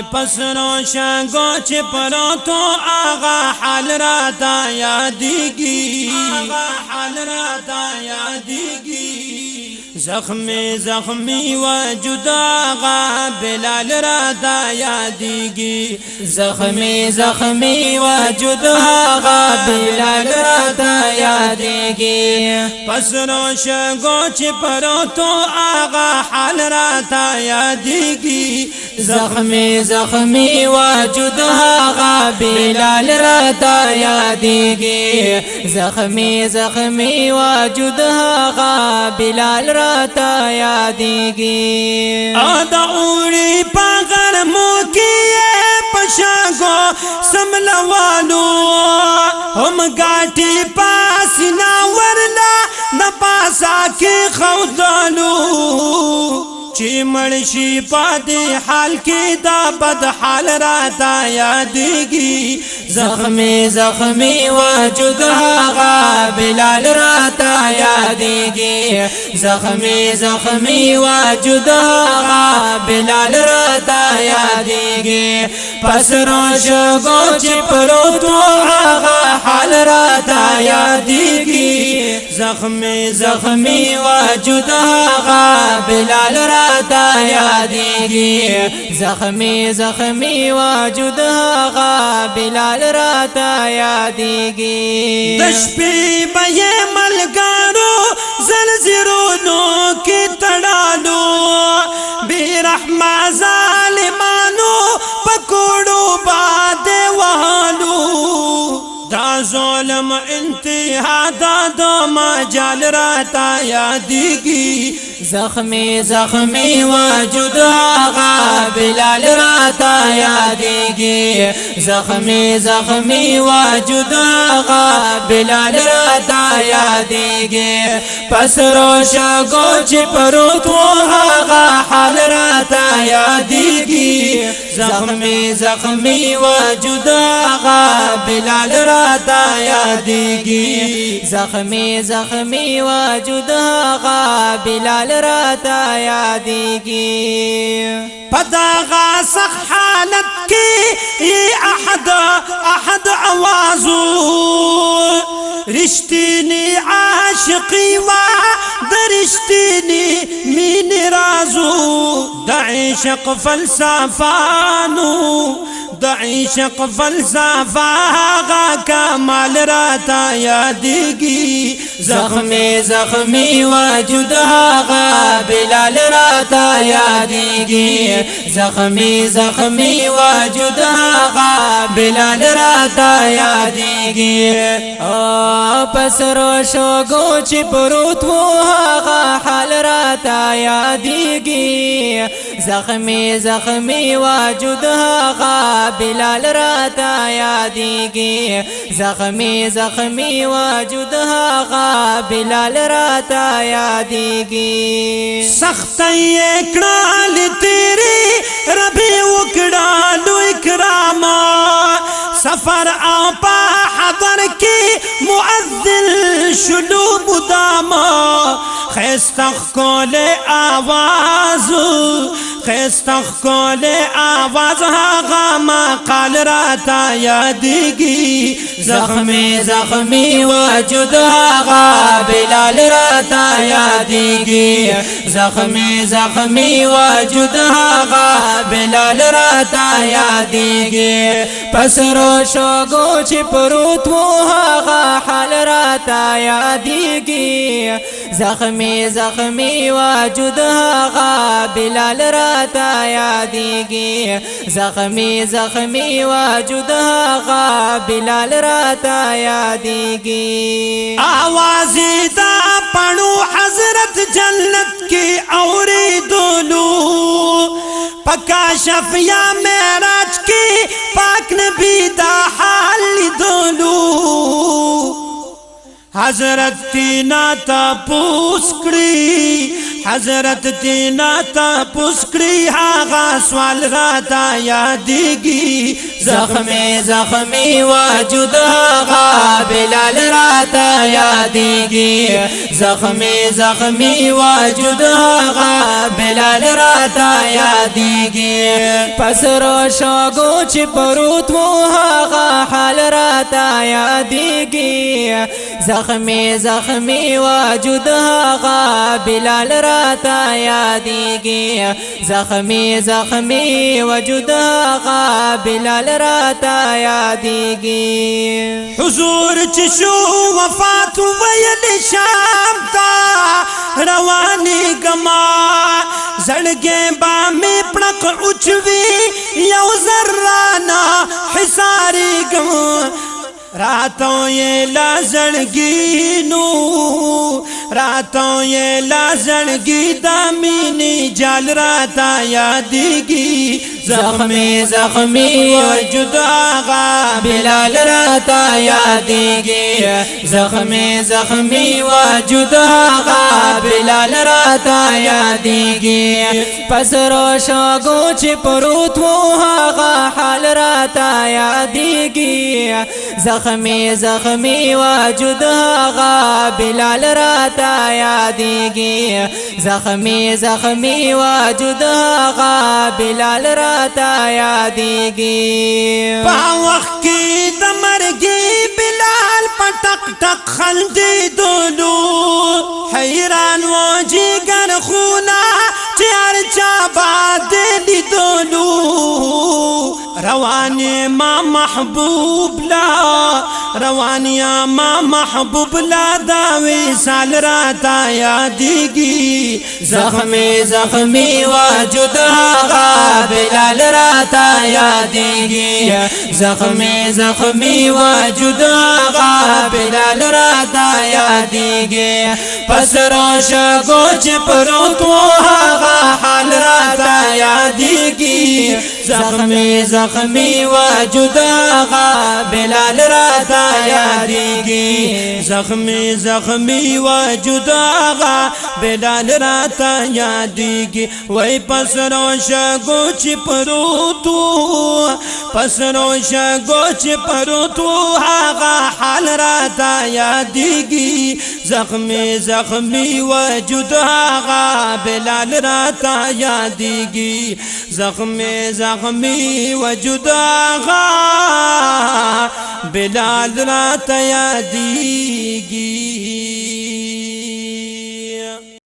پس روشنگو چی پروتو آغا حال راتا یادیگی زخمی زخمی وجود آغا بلال راتا یادیگی زخمی زخمی وجود آغا بلال راتا یادیگی پس روشنگو چی پروتو آغا حال راتا یادیگی زخمی زخمی وجود آغا بلال راتا یادیگی زخمی زخمی وجود آغا بلال راتا یادیگی ادعوری پاغر موکیے پشاگو سملوالو ہم گاٹی پاسنا ورنا نپاسا کی خوضالو چی مرشی پادی حال کی دا بد حال راتا یادیگی زخمی زخمی وجود آغا بلال راتا یادیگی زخمی زخمی وجود آغا بلال راتا یادیگی پس روشگو چی پروتو آغا حال راتا یادیگی زخمی زخمی وجود آغا بلال راتا یادیگی زخمی زخمی وجود آغا بلال راتا یادیگی دشپی بے ملگارو زلزرونو کی تڑالو بے رحمہ ظالمانو پکوڑو بادے وحالو دا ظلم انتہا دا دو مجال راتا یادیگی زخمی زخمی وجود آغا بلال راتا یادیگی زخمی زخمی وجود آغا بلال راتا یادیگی پس روشگو چی پروتو آغا حال راتا یادیگی زخمی زخمی وجود آغا بلال راتا یادیگی زخمی زخمی وجود آغا بلال راتا یادیگی پداغا سخ حالت کی یہ احد آوازو رشتینی عاشقی و درشتینی مین رازو دعشق فلسفانو دعشق فلسفہ آغا کمال راتا یادیگی زخمی زخمی وجود آغا بلال راتا یادیگی زخمی زخمی وجود آغا بلال راتا یادیگی پس روشگو چی پروتو آغا حال راتا یادیگی زخمی زخمی وجود آغا بلال راتا یادیگی زخمی زخمی وجود آغا بلال راتا یادیگی سخت اکڑال تیری ربی اکڑالو اکراما سفر آپا حضر کی معذل شلوب داما خیستخ کول آواز خیستخ کول آواز آغا مقال راتا یادیگی زخمی زخمی وجود آغا بلال راتا یادیگی زخمی زخمی وجود آغا بلال راتا یادیگی پس روشگو چی پروتو آغا حال راتا یادیگی زخمی زخمی وجود آغا بلال راتا یادیگی زخمی زخمی وجود آغا بلال راتا یادیگی آوازی دا پڑو حضرت جنت کی اوری دولو پکا شفیا معراج کی پاک نبی دا حال دولو حضرت تینا تا پوس کری حضرت تینا تا پسکڑی آغا سوال راتا یادیگی زخمی زخمی وجود آغا بلال راتا یادیگی زخمی زخمی وجود آغا بلال راتا یادیگی پس روشاگو چی پروت و آغا حال راتا یادیگی زخمی زخمی وجود آغا بلال راتا یادیگی زخمی زخمی وجود آغا بلال راتا یادیگی حضور چشو وفات ویل شام تا روانی گما زڑگے بامی پڑک اچوی یو ذرانا حساری گم راتوں یہ لازڑگی نو راتوں یہ لازڑگی دامینی جال راتا یادیگی زخمی زخمی وجود آغا بلال راتا یادیگی زخمی زخمی وجود آغا بلال راتا یادیگی پس روشاگو چی پروت و آغا حال راتا یادیگی زخمی زخمی وجود آغا بلال راتا یادیگی زخمی زخمی وجود آغا بلال راتا یادیگی پا وقت کی دمرگی بلال پٹک ٹک خلدی دولو حیران و جگر خونا چار چاباد دی دولو روانی ما محبوب لا روانی ما محبوب لا داوی سال راتا یادیگی زخمی زخمی وجود آغا بلال راتا یادیگی زخمی زخمی وجود آغا بلال راتا یادیگی پس روشا گوچ پروت و آغا حال راتا یادیگی زخمی زخمی وجود آغا بلال راتا یادیگی زخمی زخمی وجود آغا بلال راتا یادیگی وی پس روشا گوچ پروتو پس روشا گوچ پروتو آغا حال راتا یادیگی زخمی زخمی وجود آغا بلال راتا یادیگی زخمی زخمی وجود آغا بلال راتا یادیگی